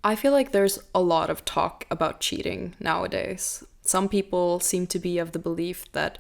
I feel like there's a lot of talk about cheating nowadays. Some people seem to be of the belief that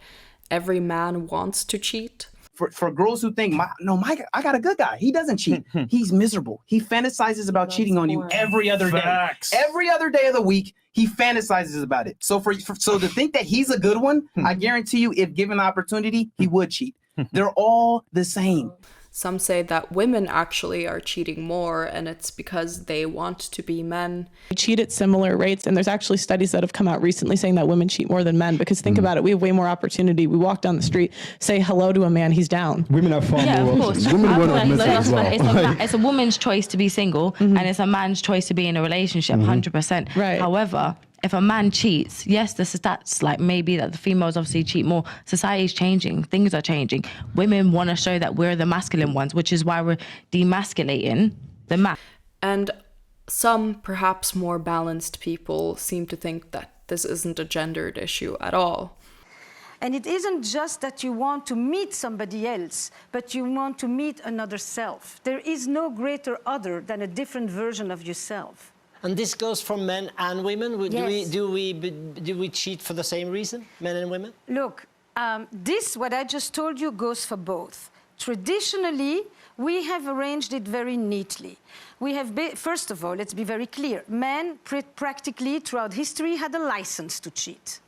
every man wants to cheat. For girls who think, I got a good guy. He doesn't cheat. He's miserable. He fantasizes about cheating on you every other day. Every other day of the week, he fantasizes about it. So so to think that he's a good one, I guarantee you, if given the opportunity, he would cheat. They're all the same. Some say that women actually are cheating more, and it's because they want to be men. We cheat at similar rates, and there's actually studies that have come out recently saying that women cheat more than men, because think about it, we have way more opportunity. We walk down the street, say hello to a man, he's down. Women have far more of course. Women won't admit that as well. It's a woman's choice to be single, and it's a man's choice to be in a relationship, 100%. Right. However, if a man cheats, yes, the stats, like maybe that the females obviously cheat more. Society's changing, things are changing. Women want to show that we're the masculine ones, which is why we're demasculating the man. And some, perhaps more balanced people, seem to think that this isn't a gendered issue at all. And it isn't just that you want to meet somebody else, but you want to meet another self. There is no greater other than a different version of yourself. And this goes for men and women? Yes. Do we cheat for the same reason, men and women? Look, what I just told you goes for both. Traditionally, we have arranged it very neatly. We have, first of all, let's be very clear, men practically throughout history had a license to cheat.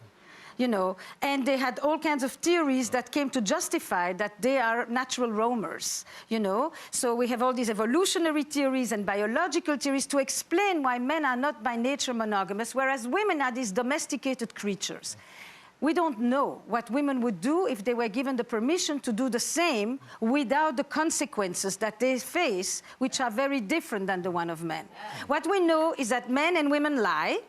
You know, and they had all kinds of theories that came to justify that they are natural roamers, you know. So we have all these evolutionary theories and biological theories to explain why men are not by nature monogamous, whereas women are these domesticated creatures. We don't know what women would do if they were given the permission to do the same without the consequences that they face, which are very different than the one of men. What we know is that men and women lie.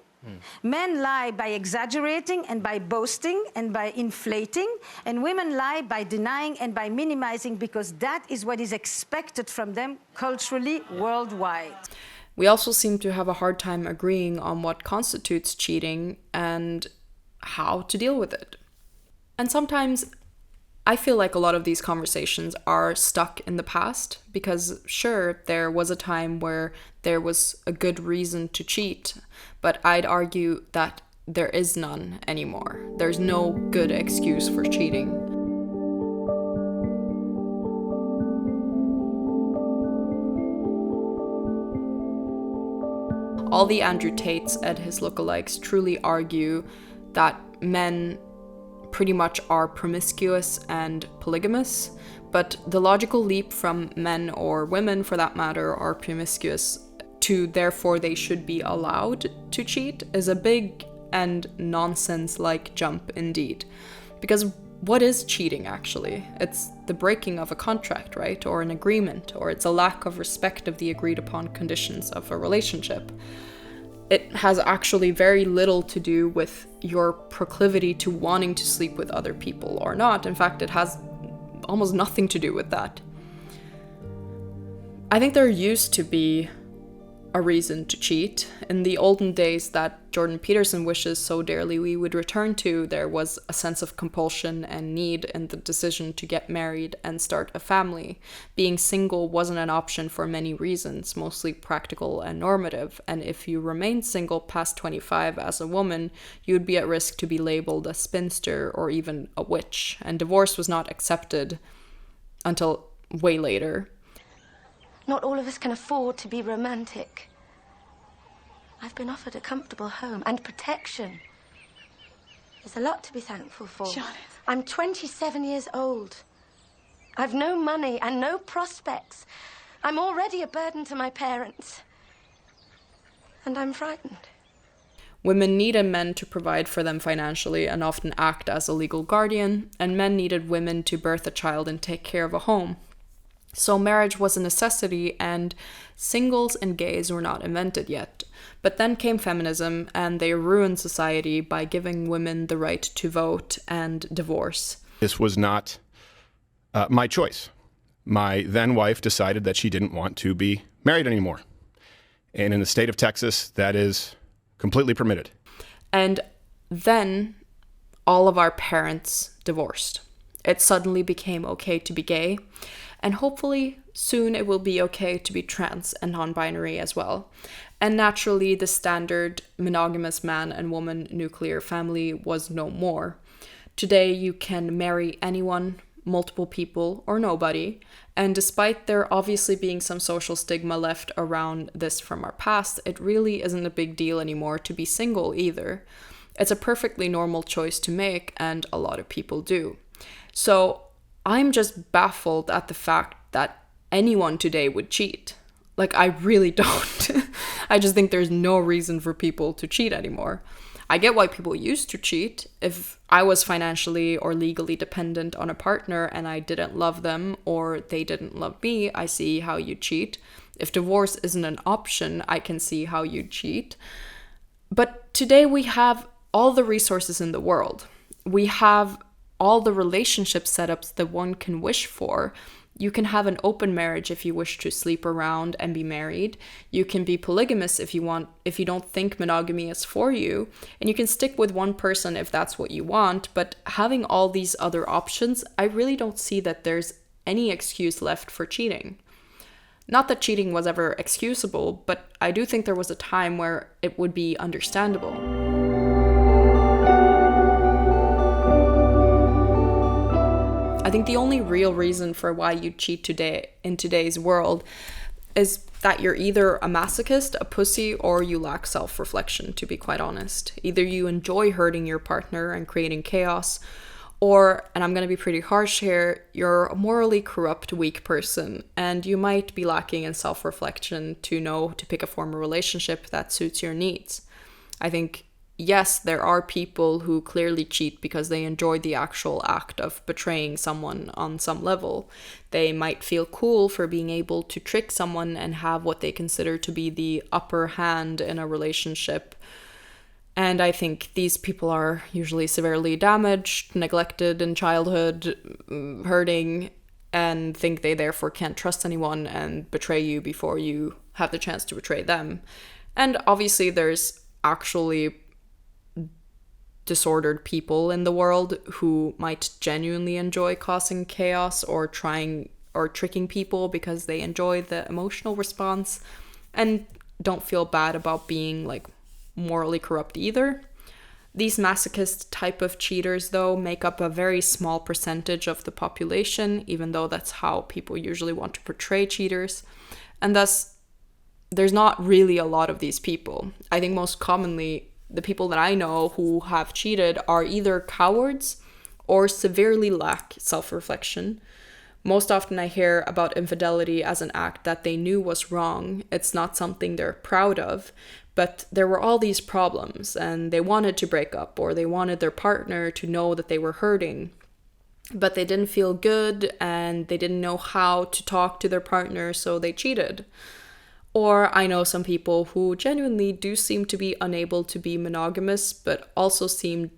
Men lie by exaggerating and by boasting and by inflating, and women lie by denying and by minimizing, because that is what is expected from them culturally worldwide. We also seem to have a hard time agreeing on what constitutes cheating and how to deal with it. And sometimes I feel like a lot of these conversations are stuck in the past, because sure, there was a time where there was a good reason to cheat, but I'd argue that there is none anymore. There's no good excuse for cheating. All the Andrew Tates and his lookalikes truly argue that men pretty much are promiscuous and polygamous, but the logical leap from men, or women for that matter, are promiscuous to therefore they should be allowed to cheat is a big and nonsense-like jump indeed. Because what is cheating actually? It's the breaking of a contract, right? Or an agreement, or it's a lack of respect of the agreed upon conditions of a relationship. It has actually very little to do with your proclivity to wanting to sleep with other people or not. In fact, it has almost nothing to do with that. I think there used to be a reason to cheat. In the olden days that Jordan Peterson wishes so dearly we would return to, there was a sense of compulsion and need in the decision to get married and start a family. Being single wasn't an option for many reasons, mostly practical and normative, and if you remained single past 25 as a woman, you'd be at risk to be labeled a spinster or even a witch, and divorce was not accepted until way later. Not all of us can afford to be romantic. I've been offered a comfortable home and protection. There's a lot to be thankful for. Janet. I'm 27 years old. I've no money and no prospects. I'm already a burden to my parents. And I'm frightened. Women needed men to provide for them financially and often act as a legal guardian, and men needed women to birth a child and take care of a home. So marriage was a necessity, and singles and gays were not invented yet. But then came feminism, and they ruined society by giving women the right to vote and divorce. This was not my choice. My then wife decided that she didn't want to be married anymore. And in the state of Texas, that is completely permitted. And then all of our parents divorced. It suddenly became okay to be gay. And hopefully soon it will be okay to be trans and non-binary as well. And naturally, the standard monogamous man and woman nuclear family was no more. Today, you can marry anyone, multiple people, or nobody. And despite there obviously being some social stigma left around this from our past, it really isn't a big deal anymore to be single either. It's a perfectly normal choice to make, and a lot of people do. So I'm just baffled at the fact that anyone today would cheat. Like, I really don't. I just think there's no reason for people to cheat anymore. I get why people used to cheat. If I was financially or legally dependent on a partner and I didn't love them or they didn't love me, I see how you cheat. If divorce isn't an option, I can see how you cheat. But today we have all the resources in the world. We have all the relationship setups that one can wish for. You can have an open marriage if you wish to sleep around and be married. You can be polygamous if you don't think monogamy is for you. And you can stick with one person if that's what you want. But having all these other options, I really don't see that there's any excuse left for cheating. Not that cheating was ever excusable, but I do think there was a time where it would be understandable. I think the only real reason for why you cheat today in today's world is that you're either a masochist, a pussy, or you lack self-reflection, to be quite honest. Either you enjoy hurting your partner and creating chaos, or, and I'm going to be pretty harsh here, you're a morally corrupt, weak person, and you might be lacking in self-reflection to know to pick a form of relationship that suits your needs. I think yes, there are people who clearly cheat because they enjoy the actual act of betraying someone on some level. They might feel cool for being able to trick someone and have what they consider to be the upper hand in a relationship. And I think these people are usually severely damaged, neglected in childhood, hurting, and think they therefore can't trust anyone and betray you before you have the chance to betray them. And obviously there's actually disordered people in the world who might genuinely enjoy causing chaos or trying or tricking people because they enjoy the emotional response and don't feel bad about being like morally corrupt either. These masochist type of cheaters though make up a very small percentage of the population, even though that's how people usually want to portray cheaters, and thus there's not really a lot of these people. I think most commonly the people that I know who have cheated are either cowards or severely lack self-reflection. Most often I hear about infidelity as an act that they knew was wrong. It's not something they're proud of, but there were all these problems and they wanted to break up or they wanted their partner to know that they were hurting, but they didn't feel good and they didn't know how to talk to their partner, so they cheated. Or I know some people who genuinely do seem to be unable to be monogamous, but also seem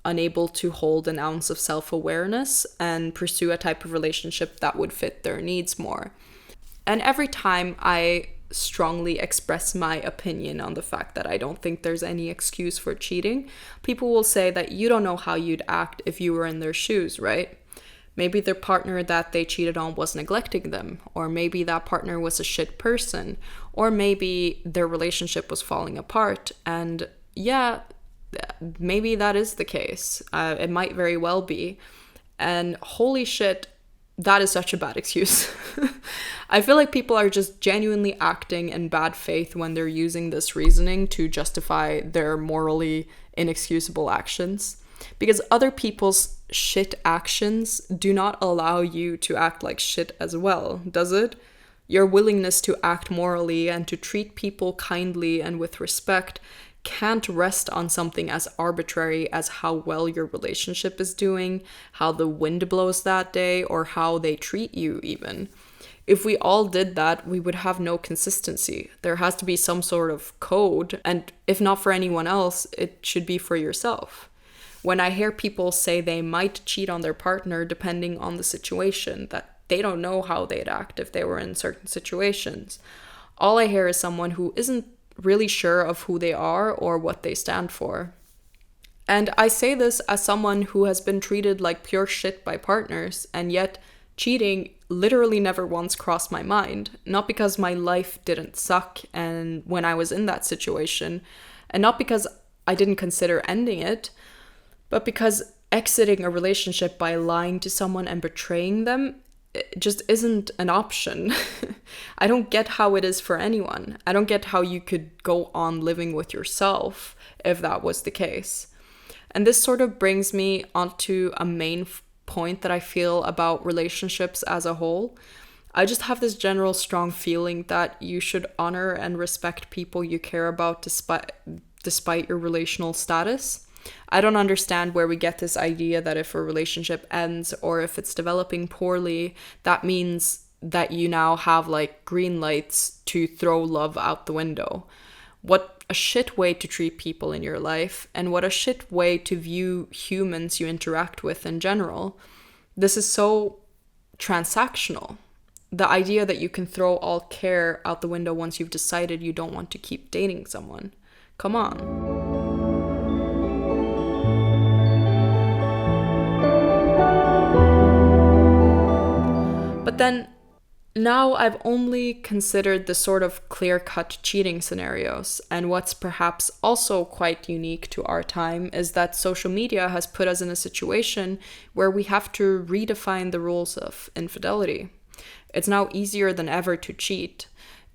unable to hold an ounce of self-awareness and pursue a type of relationship that would fit their needs more. And every time I strongly express my opinion on the fact that I don't think there's any excuse for cheating, people will say that you don't know how you'd act if you were in their shoes, right? Maybe their partner that they cheated on was neglecting them, or maybe that partner was a shit person, or maybe their relationship was falling apart. And yeah, maybe that is the case. It might very well be. And holy shit, that is such a bad excuse. I feel like people are just genuinely acting in bad faith when they're using this reasoning to justify their morally inexcusable actions. Because other people's shit actions do not allow you to act like shit as well, does it? Your willingness to act morally and to treat people kindly and with respect can't rest on something as arbitrary as how well your relationship is doing, how the wind blows that day, or how they treat you even. If we all did that, we would have no consistency. There has to be some sort of code, and if not for anyone else, it should be for yourself. When I hear people say they might cheat on their partner depending on the situation, that they don't know how they'd act if they were in certain situations, all I hear is someone who isn't really sure of who they are or what they stand for. And I say this as someone who has been treated like pure shit by partners and yet cheating literally never once crossed my mind. Not because my life didn't suck and when I was in that situation, and not because I didn't consider ending it, but because exiting a relationship by lying to someone and betraying them, it just isn't an option. I don't get how it is for anyone. I don't get how you could go on living with yourself if that was the case. And this sort of brings me onto a main point that I feel about relationships as a whole. I just have this general strong feeling that you should honor and respect people you care about despite your relational status. I don't understand where we get this idea that if a relationship ends or if it's developing poorly, that means that you now have like green lights to throw love out the window. What a shit way to treat people in your life, and what a shit way to view humans you interact with in general. This is so transactional. The idea that you can throw all care out the window once you've decided you don't want to keep dating someone. Come on. But then, now I've only considered the sort of clear-cut cheating scenarios, and what's perhaps also quite unique to our time is that social media has put us in a situation where we have to redefine the rules of infidelity. It's now easier than ever to cheat.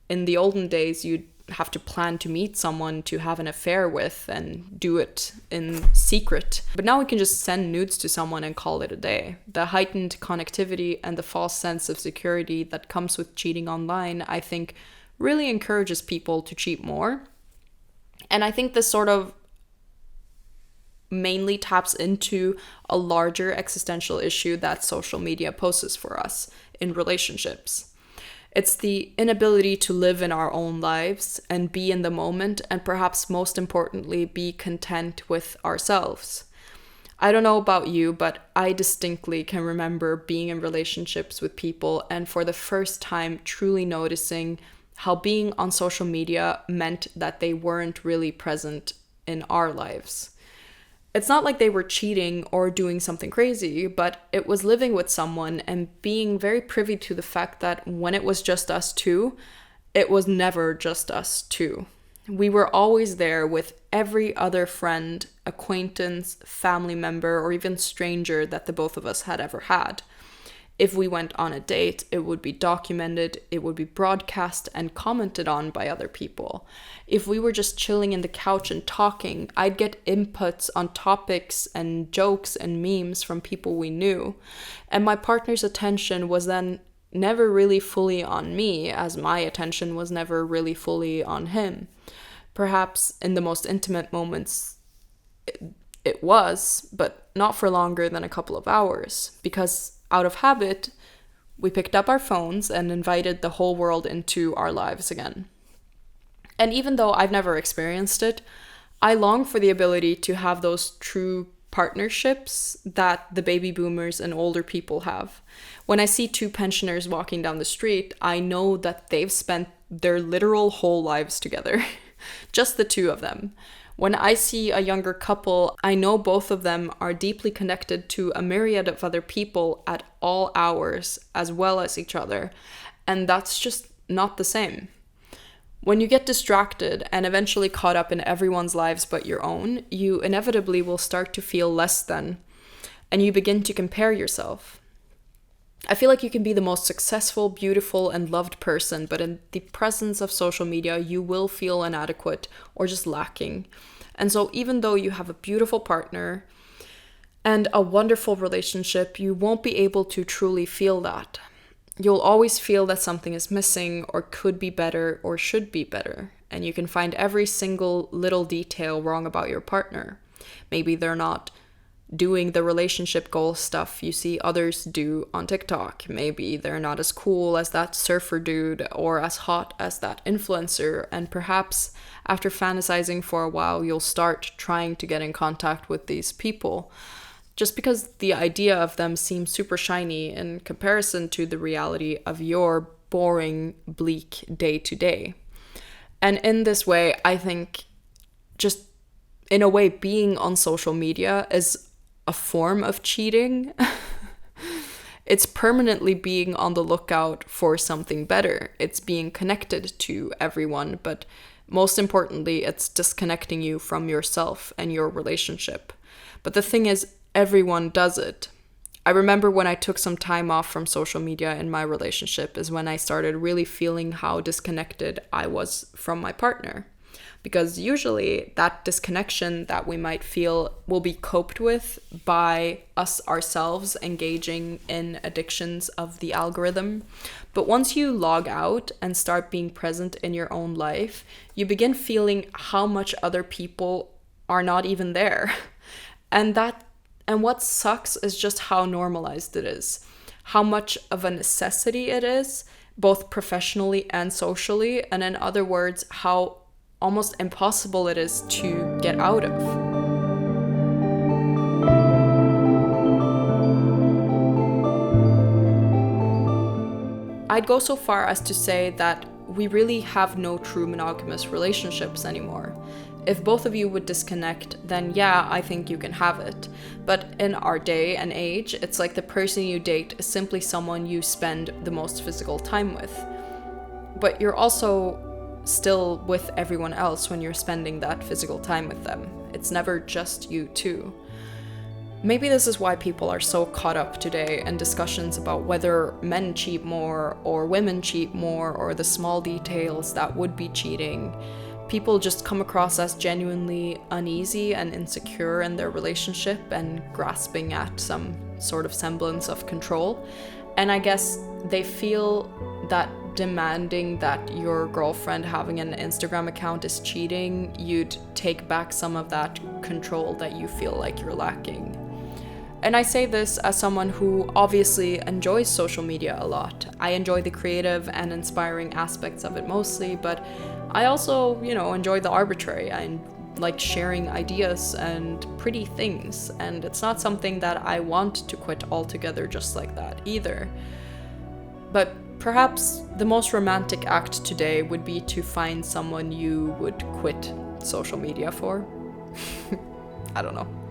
In the olden days, you'd have to plan to meet someone to have an affair with and do it in secret. But now we can just send nudes to someone and call it a day. The heightened connectivity and the false sense of security that comes with cheating online, I think, really encourages people to cheat more. And I think this sort of mainly taps into a larger existential issue that social media poses for us in relationships. It's the inability to live in our own lives and be in the moment, and perhaps most importantly, be content with ourselves. I don't know about you, but I distinctly can remember being in relationships with people and for the first time truly noticing how being on social media meant that they weren't really present in our lives. It's not like they were cheating or doing something crazy, but it was living with someone and being very privy to the fact that when it was just us two, it was never just us two. We were always there with every other friend, acquaintance, family member, or even stranger that the both of us had ever had. If we went on a date, it would be documented, it would be broadcast and commented on by other people. If we were just chilling in the couch and talking, I'd get inputs on topics and jokes and memes from people we knew. And my partner's attention was then never really fully on me, as my attention was never really fully on him. Perhaps in the most intimate moments, it was, but not for longer than a couple of hours, because out of habit, we picked up our phones and invited the whole world into our lives again. And even though I've never experienced it, I long for the ability to have those true partnerships that the baby boomers and older people have. When I see two pensioners walking down the street, I know that they've spent their literal whole lives together. Just the two of them. When I see a younger couple, I know both of them are deeply connected to a myriad of other people at all hours, as well as each other. And that's just not the same. When you get distracted and eventually caught up in everyone's lives but your own, you inevitably will start to feel less than, and you begin to compare yourself. I feel like you can be the most successful, beautiful, and loved person, but in the presence of social media, you will feel inadequate or just lacking. And so even though you have a beautiful partner and a wonderful relationship, you won't be able to truly feel that. You'll always feel that something is missing or could be better or should be better. And you can find every single little detail wrong about your partner. Maybe they're not doing the relationship goal stuff you see others do on TikTok. Maybe they're not as cool as that surfer dude or as hot as that influencer. And perhaps after fantasizing for a while, you'll start trying to get in contact with these people, just because the idea of them seems super shiny in comparison to the reality of your boring, bleak day-to-day. And in this way, I think just in a way being on social media is a form of cheating. It's permanently being on the lookout for something better. It's being connected to everyone, but most importantly, it's disconnecting you from yourself and your relationship. But the thing is, everyone does it. I remember when I took some time off from social media in my relationship is when I started really feeling how disconnected I was from my partner. Because usually that disconnection that we might feel will be coped with by us ourselves engaging in addictions of the algorithm. But once you log out and start being present in your own life, you begin feeling how much other people are not even there. And what sucks is just how normalized it is, how much of a necessity it is, both professionally and socially, and in other words, how almost impossible it is to get out of. I'd go so far as to say that we really have no true monogamous relationships anymore. If both of you would disconnect, then yeah, I think you can have it. But in our day and age, it's like the person you date is simply someone you spend the most physical time with. But you're also still with everyone else when you're spending that physical time with them. It's never just you two. Maybe this is why people are so caught up today in discussions about whether men cheat more or women cheat more or the small details that would be cheating. People just come across as genuinely uneasy and insecure in their relationship and grasping at some sort of semblance of control. And I guess they feel that demanding that your girlfriend having an Instagram account is cheating, you'd take back some of that control that you feel like you're lacking. And I say this as someone who obviously enjoys social media a lot. I enjoy the creative and inspiring aspects of it mostly, but I also, enjoy the arbitrary. I like sharing ideas and pretty things, and it's not something that I want to quit altogether just like that either. But perhaps the most romantic act today would be to find someone you would quit social media for. I don't know.